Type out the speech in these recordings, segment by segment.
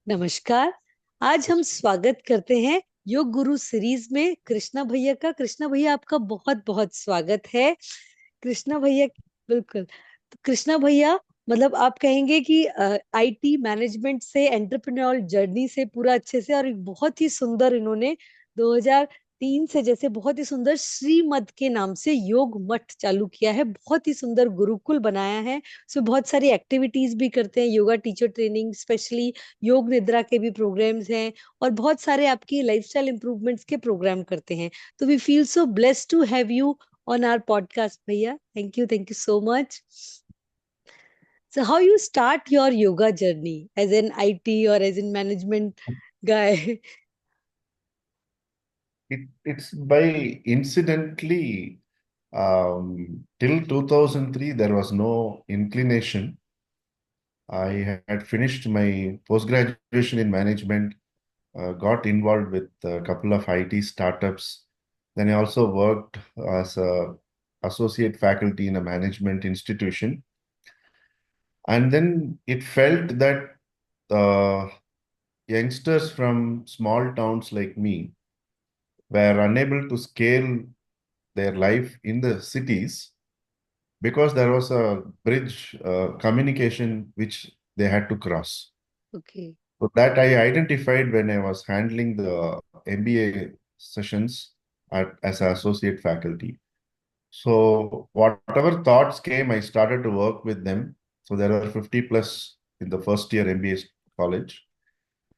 नमस्कार। आज हम स्वागत करते हैं योग गुरु सीरीज में कृष्णा भैया का। कृष्णा भैया, आपका बहुत बहुत स्वागत है। कृष्णा भैया, बिल्कुल। तो कृष्णा भैया, मतलब आप कहेंगे कि आईटी मैनेजमेंट से एंटरप्रेन्योर जर्नी से पूरा अच्छे से, और एक बहुत ही सुंदर इन्होंने 2003 से जैसे बहुत ही सुंदर श्रीमद के नाम से योग मठ चालू किया है, बहुत ही सुंदर गुरुकुल बनाया है। उसमें बहुत सारी एक्टिविटीज भी करते हैं, योगा टीचर ट्रेनिंग, स्पेशली योग निद्रा के भी प्रोग्राम्स हैं, और बहुत सारे आपकी लाइफस्टाइल इंप्रूवमेंट्स के प्रोग्राम करते हैं। तो we feel so blessed to have you on our podcast, Bhaiya. Thank you so much. So, how you start your yoga journey as an IT or as in management guy? It's by incidentally, till 2003, there was no inclination. I had finished my post-graduation in management, got involved with a couple of IT startups. Then I also worked as a associate faculty in a management institution. And then it felt that youngsters from small towns like me were unable to scale their life in the cities because there was a bridge communication which they had to cross. Okay. So that I identified when I was handling the MBA sessions as an associate faculty. So whatever thoughts came, I started to work with them. So there were 50 plus in the first year MBA college,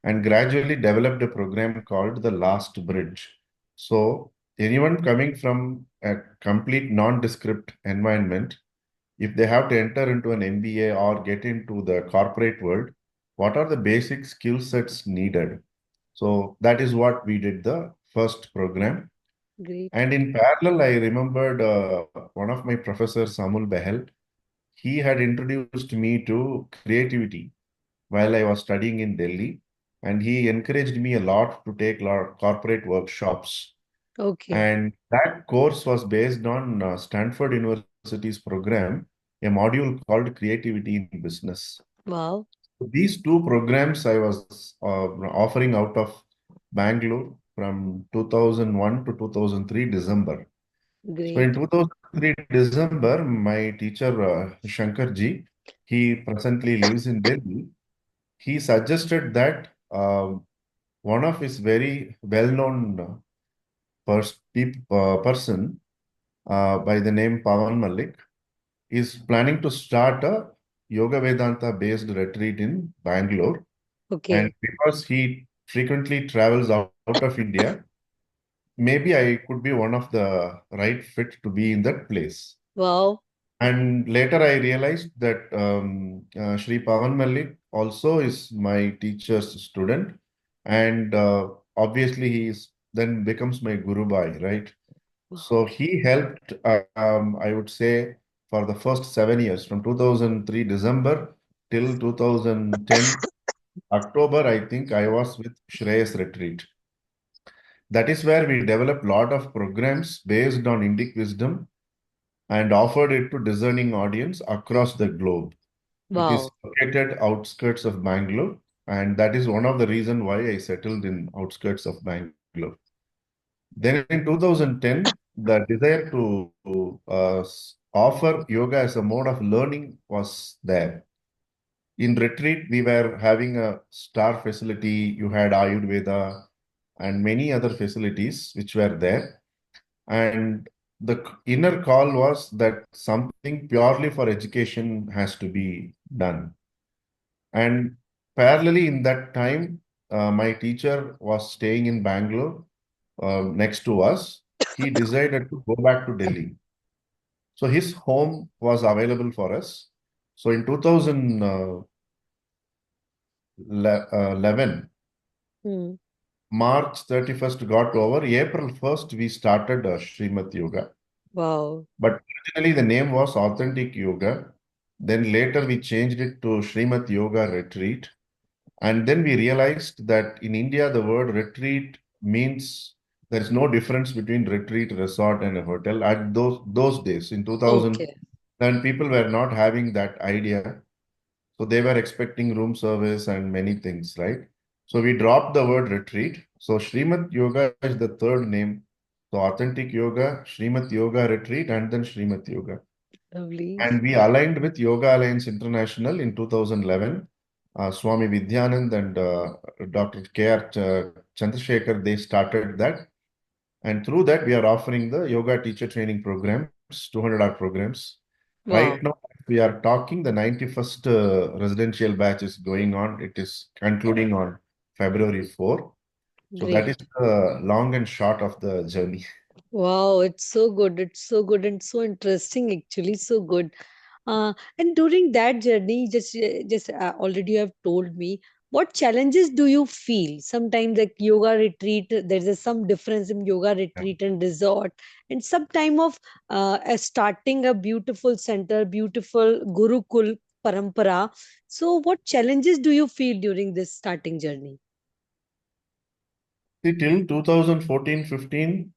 and gradually developed a program called the Last Bridge. So anyone coming from a complete nondescript environment, if they have to enter into an MBA or get into the corporate world, what are the basic skill sets needed? So that is what we did the first program. Great. And in parallel, I remembered one of my professors, Samul Behel. He had introduced me to creativity while I was studying in Delhi, and he encouraged me a lot to take lot of corporate workshops. Okay. And that course was based on Stanford University's program, a module called Creativity in Business. Wow. These two programs I was offering out of Bangalore from 2001 to 2003 December. So in Great. 2003 December, my teacher Shankar ji, he presently lives in Delhi. He suggested that one of his very well-known person by the name Pawan Malik is planning to start a Yoga Vedanta based retreat in Bangalore. And Okay. because he frequently travels out of India, maybe I could be one of the right fit to be in that place. Wow. And later I realized that Shri Pavan Malik also is my teacher's student. And obviously he is then becomes my Guru Bhai, right? Wow. So he helped, I would say, for the first 7 years, from 2003 December till 2010 October, I think I was with Shreyas Retreat. That is where we developed a lot of programs based on Indic wisdom and offered it to discerning audience across the globe. It is Wow. located outskirts of Bangalore, and that is one of the reasons why I settled in outskirts of Bangalore. Then in 2010, the desire to offer yoga as a mode of learning was there. In retreat, we were having a star facility. You had Ayurveda and many other facilities which were there. And the inner call was that something purely for education has to be done. And parallelly in that time, my teacher was staying in Bangalore next to us. He decided to go back to Delhi. So his home was available for us. So in 2011, Hmm. March 31st got over. April 1st, we started Srimad Yoga. Wow. But originally the name was Authentic Yoga. Then later we changed it to Srimad Yoga Retreat. And then we realized that in India, the word retreat means there is no difference between retreat, resort, and a hotel. At those days, in 2000, Okay. then people were not having that idea. So they were expecting room service and many things, right? So we dropped the word retreat. So Srimad Yoga is the third name. So authentic yoga, Srimad Yoga Retreat, and then Srimad Yoga. Lovely. And we aligned with Yoga Alliance International in 2011. Swami Vidyanand and Dr. K.R. Chandrasekhar, they started that. And through that, we are offering the yoga teacher training programs, 200-hour programs. Right Wow. now, we are talking, the 91st residential batch is going on. It is concluding on February 4. So that is Great. the long and short of the journey. Wow, it's so good. It's so good and so interesting, actually. So good. And during that journey, just already you have told me, what challenges do you feel? Sometimes like yoga retreat, there's some difference in yoga retreat and resort, and some time of starting a beautiful center, beautiful Gurukul parampara. So, what challenges do you feel during this starting journey? See, till 2014-15,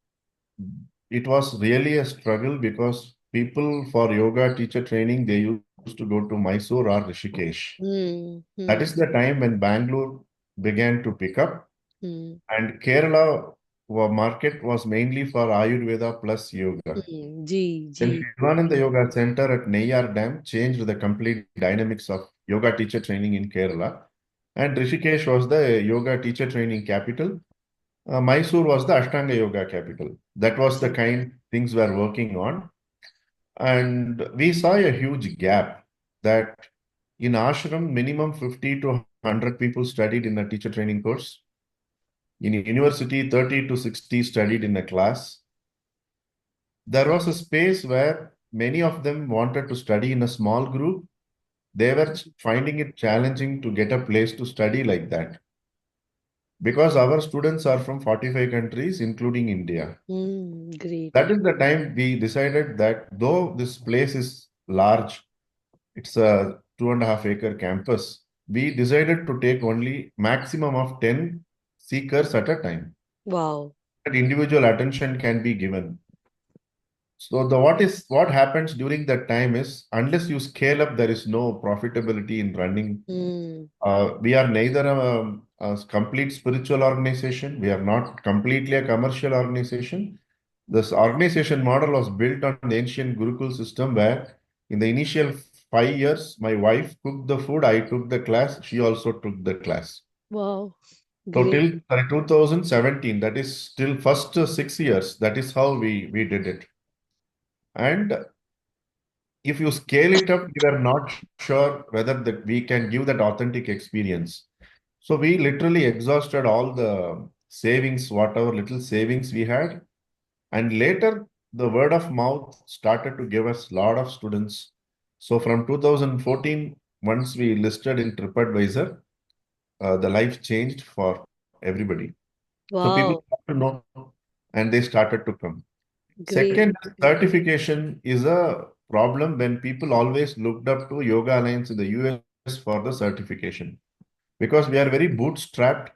it was really a struggle because people for yoga teacher training, they used to go to Mysore or Rishikesh. Hmm. That Hmm. is the time when Bangalore began to pick up, Hmm. and Kerala market was mainly for Ayurveda plus yoga. जी जी. Then Shivananda Yoga Center at Neyyar Dam changed the complete dynamics of yoga teacher training in Kerala. And Rishikesh was the yoga teacher training capital. Mysore was the Ashtanga Yoga capital. That was the kind things we are working on. And we saw a huge gap that in ashram, minimum 50 to 100 people studied in a teacher training course. In university, 30 to 60 studied in a class. There was a space where many of them wanted to study in a small group. They were finding it challenging to get a place to study like that because our students are from 45 countries, including India. Great. That is the time we decided that though this place is large, it's a 2.5 acre campus, we decided to take only maximum of 10 seekers at a time. Wow. That individual attention can be given. So the what happens during that time is unless you scale up, there is no profitability in running. Hmm. We are neither a complete spiritual organization. We are not completely a commercial organization. This organization model was built on the ancient Gurukul system where in the initial 5 years, my wife cooked the food, I took the class, she also took the class. Wow. So Great. till 2017, that is still first 6 years, that is how we did it. And if you scale it up, we were not sure whether that we can give that authentic experience. So we literally exhausted all the savings, whatever little savings we had. And later, the word of mouth started to give us a lot of students. So from 2014, once we listed in TripAdvisor, the life changed for everybody. So people Wow. got to know and they started to come. Great. Second, certification is a problem when people always looked up to Yoga Alliance in the US for the certification because we are very bootstrapped.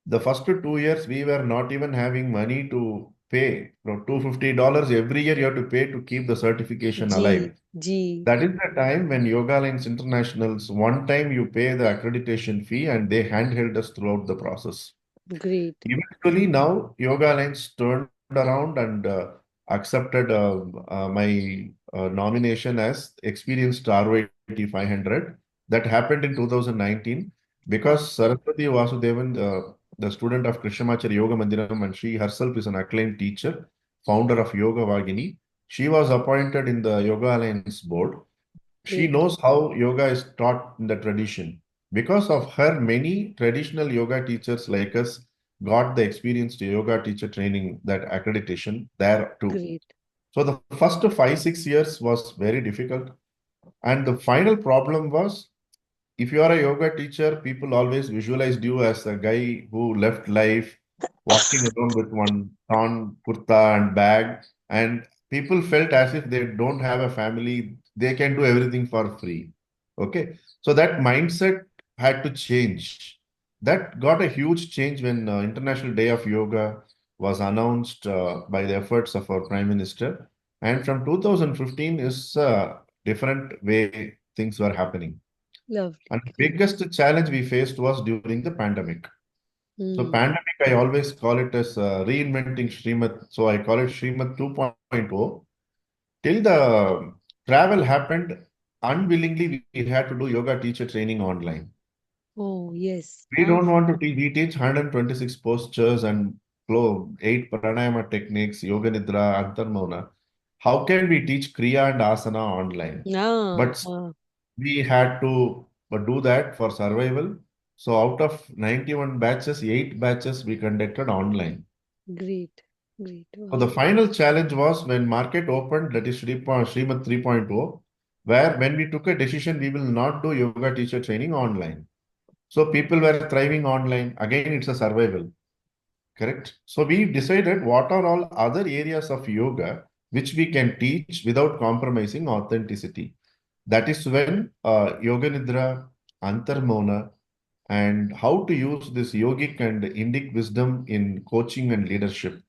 The first 2 years, we were not even having money to pay. $250 every year you have to pay to keep the certification जी alive. जी. That is the time when Yoga Alliance Internationals, one time you pay the accreditation fee and they handheld us throughout the process. Great. Eventually, now Yoga Alliance turned around and accepted my nomination as experienced ROIT 500. That happened in 2019 Wow. because Saraswati Vasudevan, the student of Krishnamacharya Yoga Mandiram, and she herself is an acclaimed teacher, founder of Yoga Vagini. She was appointed in the Yoga Alliance board. She Great. knows how yoga is taught in the tradition. Because of her, many traditional yoga teachers like us got the experienced yoga teacher training, that accreditation there too. Great. So the first 5, 6 years was very difficult. And the final problem was if you are a yoga teacher, people always visualized you as a guy who left life walking around with one torn kurta and bag, and people felt as if they don't have a family, they can do everything for free. Okay, so that mindset had to change. That got a huge change when International Day of Yoga was announced by the efforts of our Prime Minister, and from 2015 is a different way things were happening. Lovely. And the Great. biggest challenge we faced was during the pandemic. So Hmm. pandemic, I always call it as reinventing Srimat. So I call it Srimat 2.0. Till the travel happened, unwillingly we had to do yoga teacher training online. Oh, yes. We Huh? don't want to teach. We teach 126 postures and flow, 8 pranayama techniques, yoga nidra, antarmona. How can we teach kriya and asana online? Ah, But we had to do that for survival. So out of 91 batches, 8 batches we conducted online. great. Great. So the Wow. final challenge was when market opened, that is Srimad 3.0, where when we took a decision, we will not do yoga teacher training online. So people were thriving online. Again, it's a survival, correct? So we decided what are all other areas of yoga which we can teach without compromising authenticity. That is when Yoga Nidra, Antarmona, and how to use this yogic and Indic wisdom in coaching and leadership.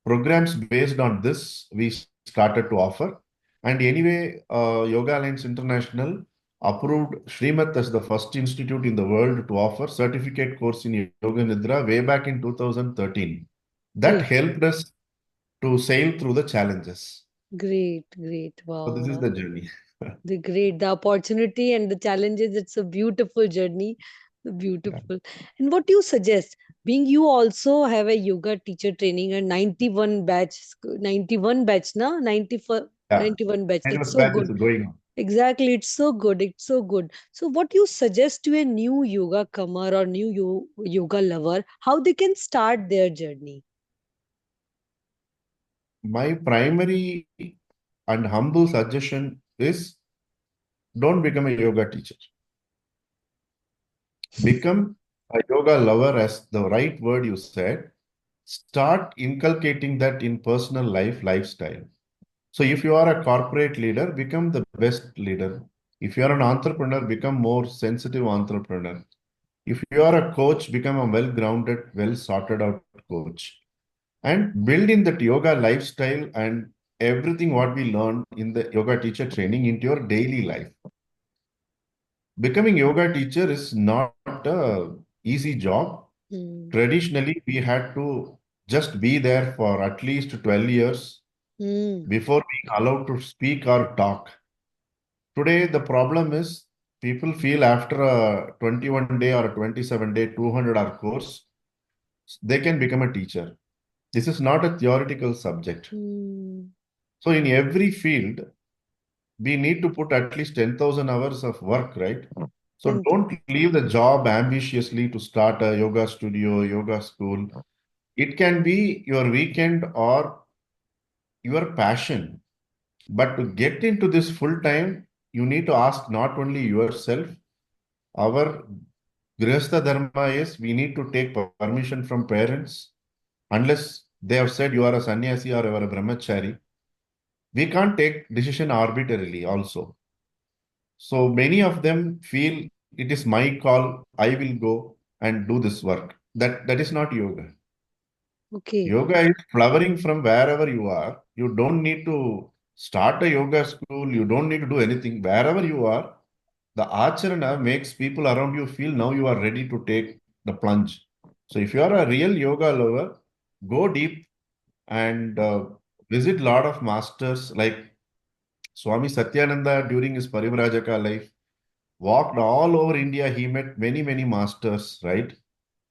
Programs based on this we started to offer. And anyway, Yoga Alliance International approved Srimat as the first institute in the world to offer certificate course in Yoga Nidra way back in 2013. That Great. helped us to sail through the challenges. Great. Great. So this is Wow. the journey. The great, the opportunity and the challenges. It's a beautiful journey. Yeah. Beautiful. And what do you suggest? Being you also have a yoga teacher training and 91 batch, 91 batch, na? 94, Yeah. 91 batch. And That's was so batch is good. going on. Exactly. It's so good. It's so good. So what you suggest to a new yoga comer or new yoga lover, how they can start their journey? My primary and humble suggestion is don't become a yoga teacher. Become a yoga lover, as the right word you said. Start inculcating that in personal lifestyle. So if you are a corporate leader, become the best leader. If you are an entrepreneur, become more sensitive entrepreneur. If you are a coach, become a well-grounded, well-sorted out coach. And build in that yoga lifestyle and everything what we learn in the yoga teacher training into your daily life. Becoming yoga teacher is not a easy job. Hmm. Traditionally, we had to just be there for at least 12 years Hmm. before being allowed to speak or talk. Today, the problem is people feel after a 21 day or a 27-day, 200-hour course, they can become a teacher. This is not a theoretical subject. Hmm. So, in every field, we need to put at least 10,000 hours of work, right? So, 10 to. don't leave the job ambitiously to start a yoga studio, yoga school. It can be your weekend or your passion. But to get into this full time, you need to ask not only yourself, our Grihastha Dharma is we need to take permission from parents. Unless they have said you are a sannyasi or you are a brahmachari, we can't take decision arbitrarily also. So many of them feel it is my call, I will go and do this work. That is not yoga. Okay. Yoga is flowering from wherever you are. You don't need to start a yoga school. You don't need to do anything. Wherever you are, the acharana makes people around you feel now you are ready to take the plunge. So if you are a real yoga lover, go deep and visit lot of masters like Swami Satyananda during his Parivrajaka life. Walked all over India. He met many, many masters, right?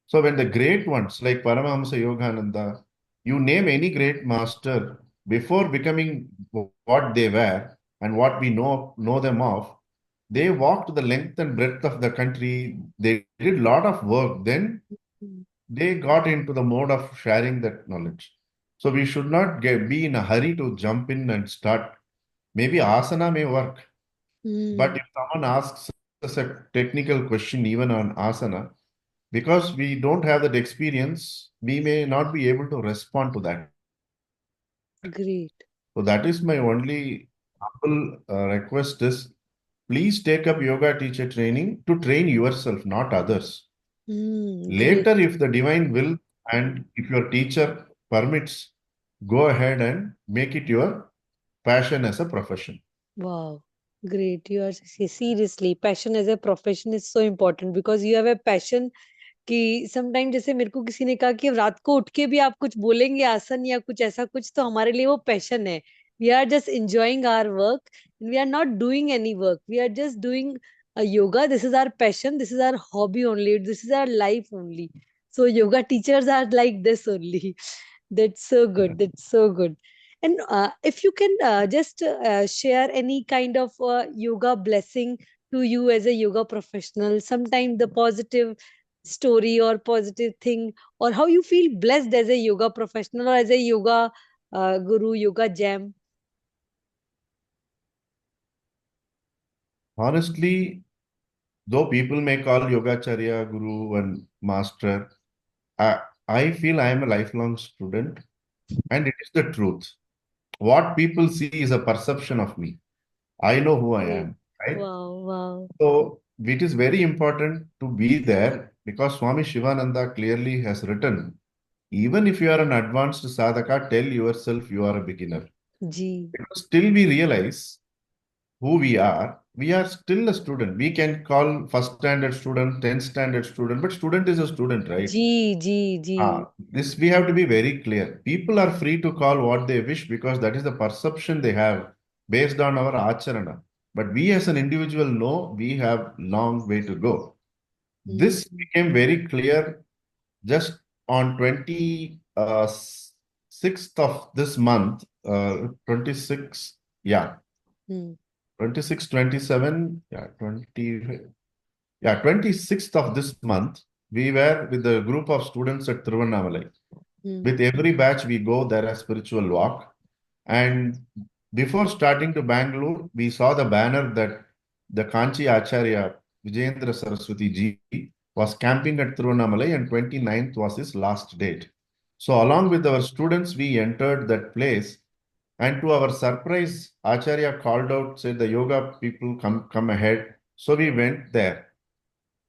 So when the great ones like Paramahamsa Yogananda, you name any great master before becoming what they were and what we know them of, they walked the length and breadth of the country. They did a lot of work. Then Hmm. they got into the mode of sharing that knowledge. So we should not be in a hurry to jump in and start. Maybe asana may work, but Hmm. if someone asks us a technical question, even on asana, because we don't have that experience, we may not be able to respond to that. Great. So that is my only humble request is please take up yoga teacher training to train yourself, not others. Hmm. Great. Later, if the divine will and if your teacher permits, go ahead and make it your passion as a profession. Wow. Great. You are seriously passion as a profession is so important because you have a passion कि sometime जैसे मेरे को किसी ने कहा कि रात को उठ के भी आप कुछ बोलेंगे आसन या कुछ ऐसा कुछ तो हमारे लिए वो पैशन है. We are just enjoying our work. We are not doing any work. We are just doing yoga. This is our passion. This is our hobby only. This is our life only. So yoga teachers are like this only. That's so good. That's so good. And if you can just share any kind of yoga blessing to you as a yoga professional, sometime the positive story or positive thing, or how you feel blessed as a yoga professional or as a yoga guru, yoga jam. Honestly, though people may call Yogacharya, Guru, and Master, I, I feel I am a lifelong student, and it is the truth. What people see is a perception of me. I know who I Oh, am, right? wow, wow. So it is very important to be there because Swami Shivananda clearly has written, even if you are an advanced sadhaka, tell yourself you are a beginner. G. Because till we realize who we are still a student. We can call first standard student, 10th standard student, but student is a student, right? G, G, G. This we have to be very clear. People are free to call what they wish because that is the perception they have based on our acharana. But we as an individual know we have long way to go. Hmm, This became very clear just on 26th of this month, 26, yeah, hmm, 26, 27, yeah, 20, yeah, 26th of this month, we were with a group of students at Thiruvannamalai. hmm. With every batch, we go there a spiritual walk. And before starting to Bangalore, we saw the banner that the Kanchi Acharya Vijayendra Saraswati ji was camping at Thiruvannamalai and 29th was his last date. So along with our students, we entered that place. And to our surprise, Acharya called out, said the yoga people come ahead. So we went there.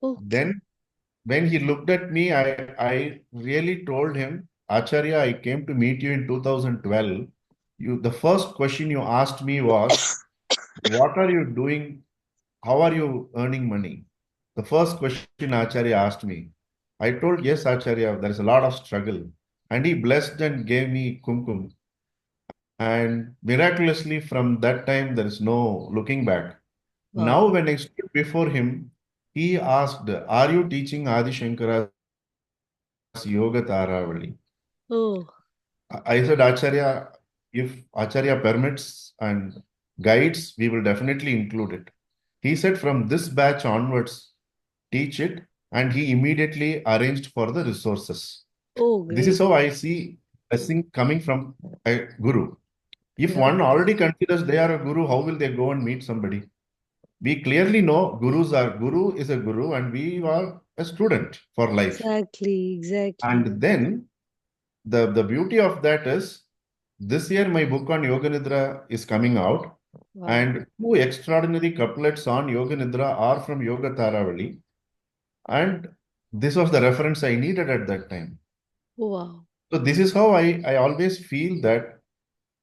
Okay. Then when he looked at me, I really told him, Acharya, I came to meet you in 2012. The first question you asked me was, what are you doing? How are you earning money? The first question Acharya asked me. I told, yes, Acharya, there is a lot of struggle. And he blessed and gave me kumkum. And miraculously, from that time, there is no looking back. Now, Wow. when I stood before him, he asked, are you teaching Adi Shankara's yoga Taravali? Oh, I said, Acharya, if Acharya permits and guides, we will definitely include it. He said, from this batch onwards, teach it. And he immediately arranged for the resources. oh, This is great. how I see blessing coming from a guru. If one Right. already considers they are a guru, how will they go and meet somebody? We clearly know guru is a guru and we are a student for life. Exactly, exactly. And then the beauty of that is this year my book on Yoga Nidra is coming out Wow. and two extraordinary couplets on Yoga Nidra are from Yoga Taravali. And this was the reference I needed at that time. Wow. So this is how I always feel that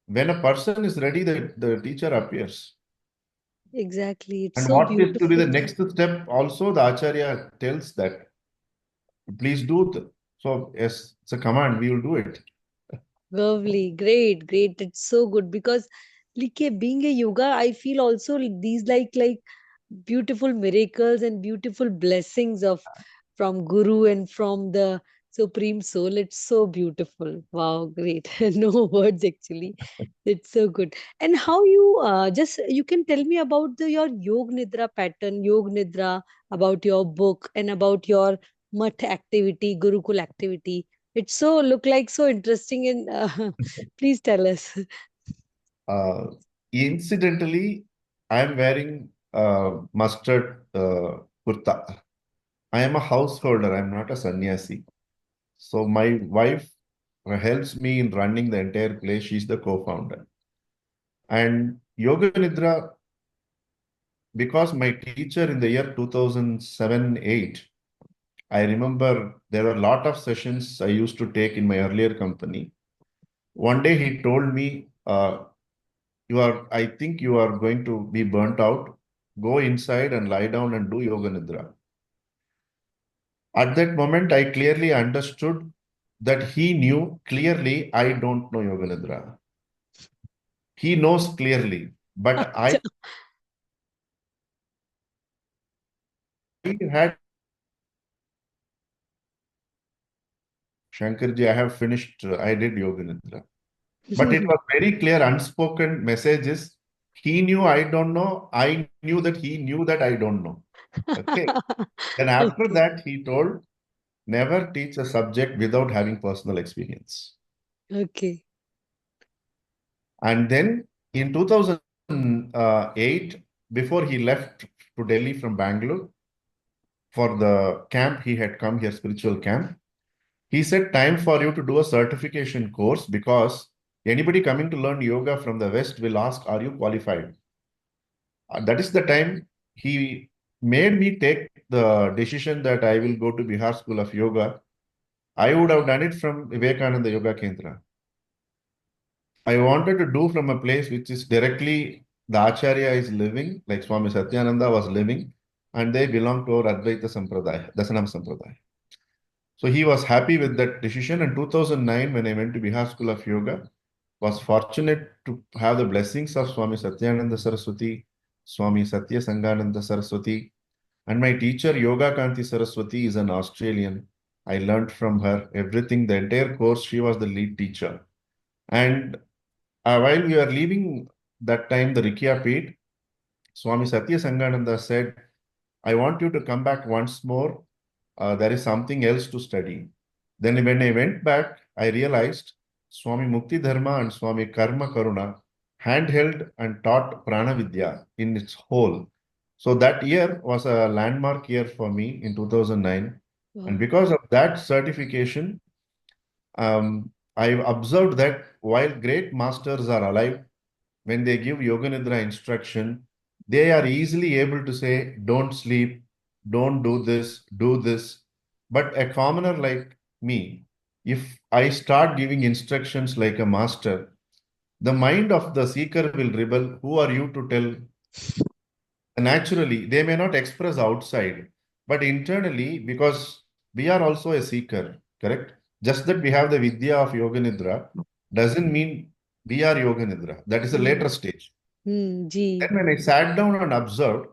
when a person is ready, the teacher appears. Exactly. It's And so what is to be the beautiful. next step? Also, the Acharya tells that, please do. So, yes, it's a command, we will do it. Lovely, great, great. It's so good because being a yoga, I feel also these like beautiful miracles and beautiful blessings of from Guru and from the Supreme Soul. It's so beautiful. Wow, great. No words actually. It's so good. And how you just you can tell me about your Yog Nidra pattern, Yog Nidra, about your book and about your Math activity, Gurukul activity. It's so look like so interesting and please tell us. Uh, Incidentally, I am wearing mustard kurta. I am a householder, I'm not a sannyasi. So, my wife helps me in running the entire place. She's the co-founder. And Yoga Nidra, because my teacher in the year 2007-8, I remember there were a lot of sessions I used to take in my earlier company. One day he told me, I think you are going to be burnt out. Go inside and lie down and do yoga nidra. At that moment, I clearly understood that he knew clearly I don't know yoga nidra. He knows clearly, but I अच्छा. had Shankarji, I have finished, I did yoga nidra. But it was very clear, unspoken messages. He knew I don't know. I knew that he knew that I don't know. Okay. Then after Okay. that, he told, never teach a subject without having personal experience. Okay. And then in 2008, before he left to Delhi from Bangalore for the camp, he had come here, spiritual camp. He said, time for you to do a certification course because anybody coming to learn yoga from the West will ask, are you qualified? That is the time he made me take the decision that I will go to Bihar School of Yoga. I would have done it from Vivekananda Yoga Kendra. I wanted to do from a place which is directly the Acharya is living, like Swami Satyananda was living, and they belong to our Advaita Sampradaya, Dasanam Sampradaya. So he was happy with that decision. In 2009, when I went to Bihar School of Yoga, was fortunate to have the blessings of Swami Satyananda Saraswati, Swami Satya Sangananda Saraswati, and my teacher Yoga Kanti Saraswati is an Australian. I learned from her everything, the entire course. She was the lead teacher. And while we were leaving that time, the Rikya Peeth, Swami Satya Sangananda said, I want you to come back once more. There is something else to study. Then when I went back, I realized Swami Mukti Dharma and Swami Karma Karuna handheld and taught Prana Vidya in its whole. So that year was a landmark year for me in 2009. And Wow. because of that certification, I've observed that while great masters are alive, when they give Yoga Nidra instruction, they are easily able to say, don't sleep, don't do this, do this. But a commoner like me, if I start giving instructions like a master, the mind of the seeker will rebel. Who are you to tell? Naturally, they may not express outside, but internally, because we are also a seeker, correct? Just that we have the Vidya of Yoga Nidra doesn't mean we are Yoga Nidra. That is a later stage. जी. Then when I sat down and observed,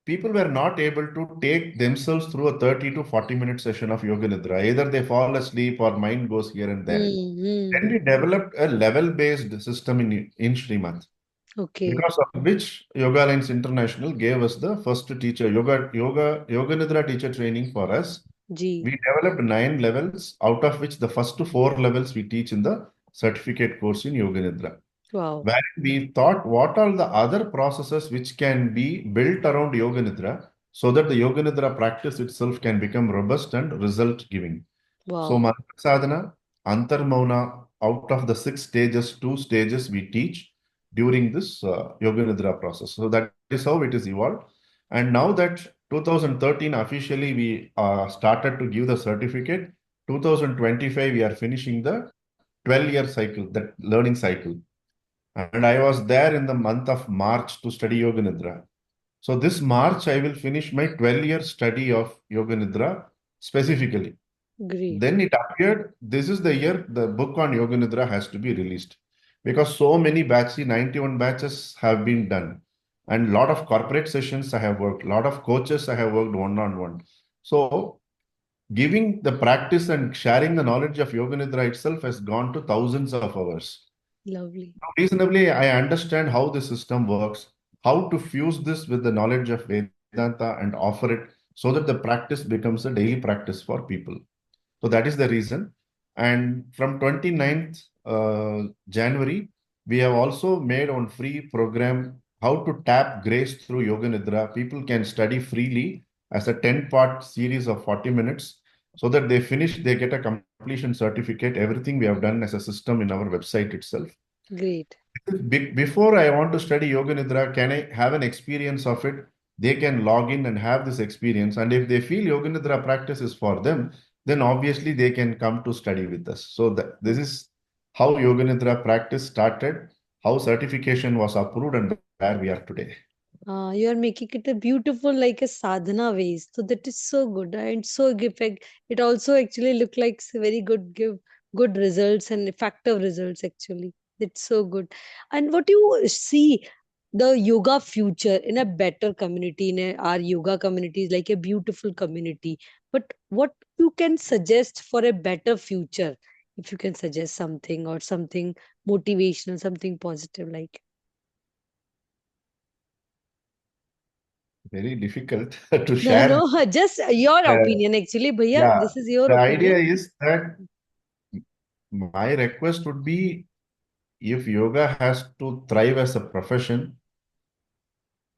people were not able to take themselves through a 30 to 40-minute session of Yoga Nidra. Either they fall asleep or mind goes here and there. Then we developed a level-based system in Srimad, Okay. because of which Yoga Alliance International gave us the first teacher, Yoga Nidra teacher training for us. जी. We developed 9 levels, out of which the first 4 levels we teach in the certificate course in Yoga Nidra, Wow. where we thought what are the other processes which can be built around Yoga Nidra so that the Yoga Nidra practice itself can become robust and result giving. So, Wow. Mantra Sadhana, Antarmauna, out of the 6 stages, 2 stages we teach during this Yoga Nidra process. So, that is how it is evolved. And now that 2013 officially we started to give the certificate, 2025 we are finishing the 12-year cycle, that learning cycle. And I was there in the month of March to study Yoga Nidra. So this March, I will finish my 12-year study of Yoga Nidra specifically. Great. Then it appeared, this is the year the book on Yoga Nidra has to be released. Because so many batches, 91 batches have been done. And a lot of corporate sessions I have worked, a lot of coaches I have worked one-on-one. So giving the practice and sharing the knowledge of Yoga Nidra itself has gone to thousands of hours. Lovely. Now, reasonably, I understand how the system works, how to fuse this with the knowledge of Vedanta and offer it so that the practice becomes a daily practice for people. So that is the reason. And from 29th January, we have also made on free program how to tap grace through Yoga Nidra. People can study freely as a 10-part series of 40 minutes so that they finish, they get a completion certificate, everything we have done as a system in our website itself. Great. Before I want to study Yoga Nidra, can I have an experience of it? They can log in and have this experience. And if they feel Yoga Nidra practice is for them, then obviously they can come to study with us. So this is how Yoga Nidra practice started. how certification was approved and where we are today. You are making it a beautiful, like a sadhana ways. So that is so good and so give. It also actually look like very good, give good results and effective results. Actually, it's so good. And what you see the yoga future in a better community, in our yoga community is like a beautiful community. But what you can suggest for a better future, if you can suggest something or something motivational, something positive, like. Very difficult to No, share. no, just your Uh, opinion actually, Bhaiya. yeah, This is your the idea opinion. is that my request would be if yoga has to thrive as a profession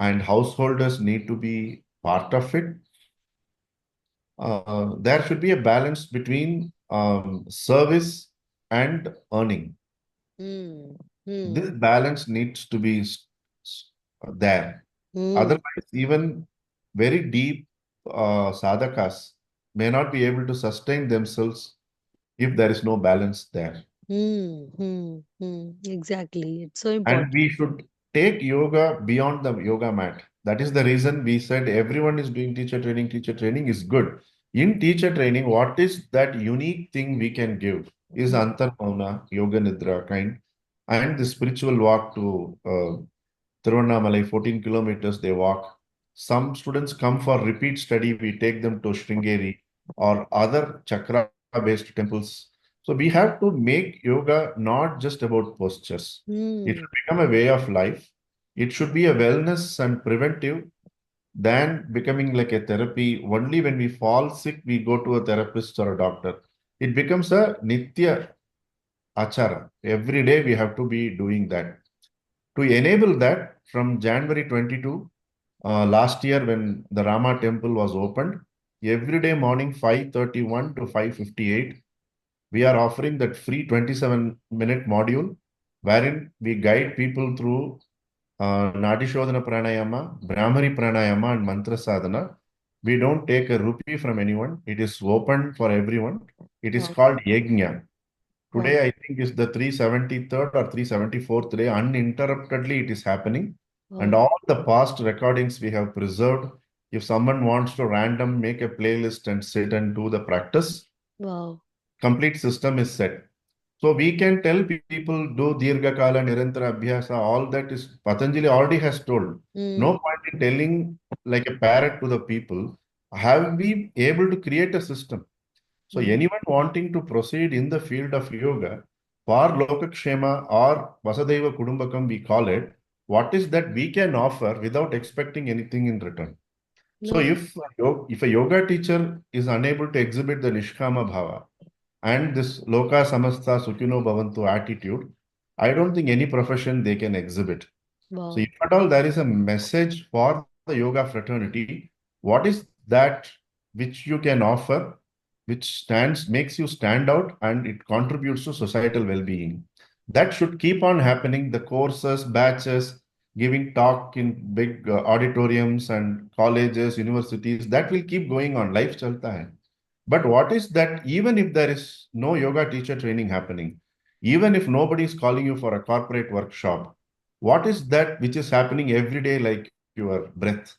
and householders need to be part of it, there should be a balance between service and earning. Hmm. Hmm. This balance needs to be there. Hmm. Otherwise, even very deep sadhakas may not be able to sustain themselves if there is no balance there. Hmm. Hmm. Hmm. Exactly. It's so And important. we should take yoga beyond the yoga mat. That is the reason we said everyone is doing teacher training. Teacher training is good. In teacher training, what is that unique thing we can give is Hmm. antarmauna, yoga nidra kind, and the spiritual walk to Tiruvannamalai, 14 kilometers they walk. Some students come for repeat study. We take them to Sringeri or other chakra-based temples. So we have to make yoga not just about postures. It Hmm. should become a way of life. It should be a wellness and preventive than becoming like a therapy. Only when we fall sick, we go to a therapist or a doctor. It becomes a nitya achara. Every day we have to be doing that. To enable that, from January 22, last year when the Rama temple was opened, every day morning 5:31 to 5:58, we are offering that free 27-minute module wherein we guide people through Nadi Shodhana Pranayama, Brahmari Pranayama, and Mantra Sadhana. We don't take a rupee from anyone. It is open for everyone. It is Wow. called Yajna. Wow. Today, I think is the 373rd or 374th day. Uninterruptedly, it is happening. And Wow. all the past recordings we have preserved. If someone wants to random make a playlist and sit and do the practice, Wow. complete system is set. So we can tell people do Dirghakala, Nirantara Abhyasa, all that is Patanjali already has told. Hmm. No point in telling like a parrot to the people. Have we able to create a system? So Hmm. anyone wanting to proceed in the field of yoga, for Lokakshema or Vasadeva Kudumbakam, we call it, what is that we can offer without expecting anything in return? So No. if a yoga teacher is unable to exhibit the Nishkama Bhava and this Loka Samastha Sukhino Bhavantu attitude, I don't think any profession they can exhibit. So if Wow. at all there is a message for the yoga fraternity, what is that which you can offer, which makes you stand out and it contributes to societal well-being? That should keep on happening. The courses, batches, giving talk in big auditoriums and colleges, universities, that will keep going on. Life chalta hai. But what is that even if there is no yoga teacher training happening, even if nobody is calling you for a corporate workshop, what is that which is happening every day like your breath?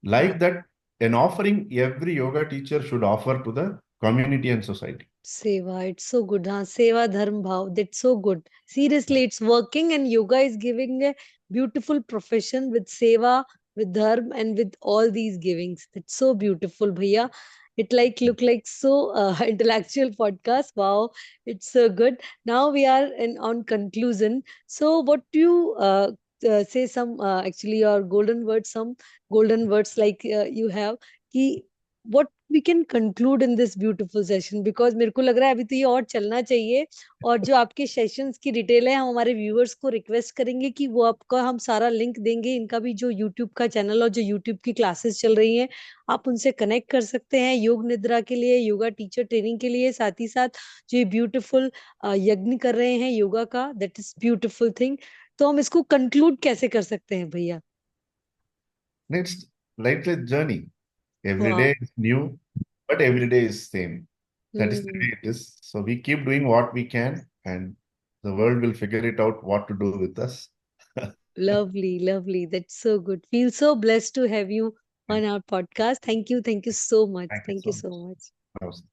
Like Wow. that, an offering every yoga teacher should offer to the community and society. Seva, it's so good. Huh? Seva Dharm Bhav, that's so good. Seriously, it's working, and yoga is giving a beautiful profession with Seva, with Dharm, and with all these givings. It's so beautiful, Bhaiya. It like look like so intellectual podcast. Wow, it's so good. Now we are in on conclusion. So, what do you say? Some actually your golden words, some golden words like you have. Ki what we can conclude in this beautiful session, because मेरे को लग रहा है अभी तो ये और चलना चाहिए, और जो आपके सेशंस की डिटेल है हम हमारे व्यूअर्स को रिक्वेस्ट करेंगे कि वो आपका हम सारा लिंक देंगे, इनका भी जो यूट्यूब का चैनल और जो यूट्यूब की क्लासेस चल रही हैं आप उनसे कनेक्ट कर सकते हैं योग निद्रा के लिए, योगा टीचर ट्रेनिंग के लिए, साथ ही साथ जो ये ब्यूटीफुल यज्ञ कर रहे हैं योगा का, दैट इज ब्यूटीफुल थिंग। तो हम इसको कंक्लूड कैसे कर सकते हैं भैया? It's like a journey. Every वाह। day is new, but every day is same. That is the hmm. way it is. So we keep doing what we can and The world will figure it out what to do with us. Lovely, lovely. That's so good. Feel so blessed to have you on our podcast. Thank you. Thank you so much. Thank you Thank so you so much. much. Namaste.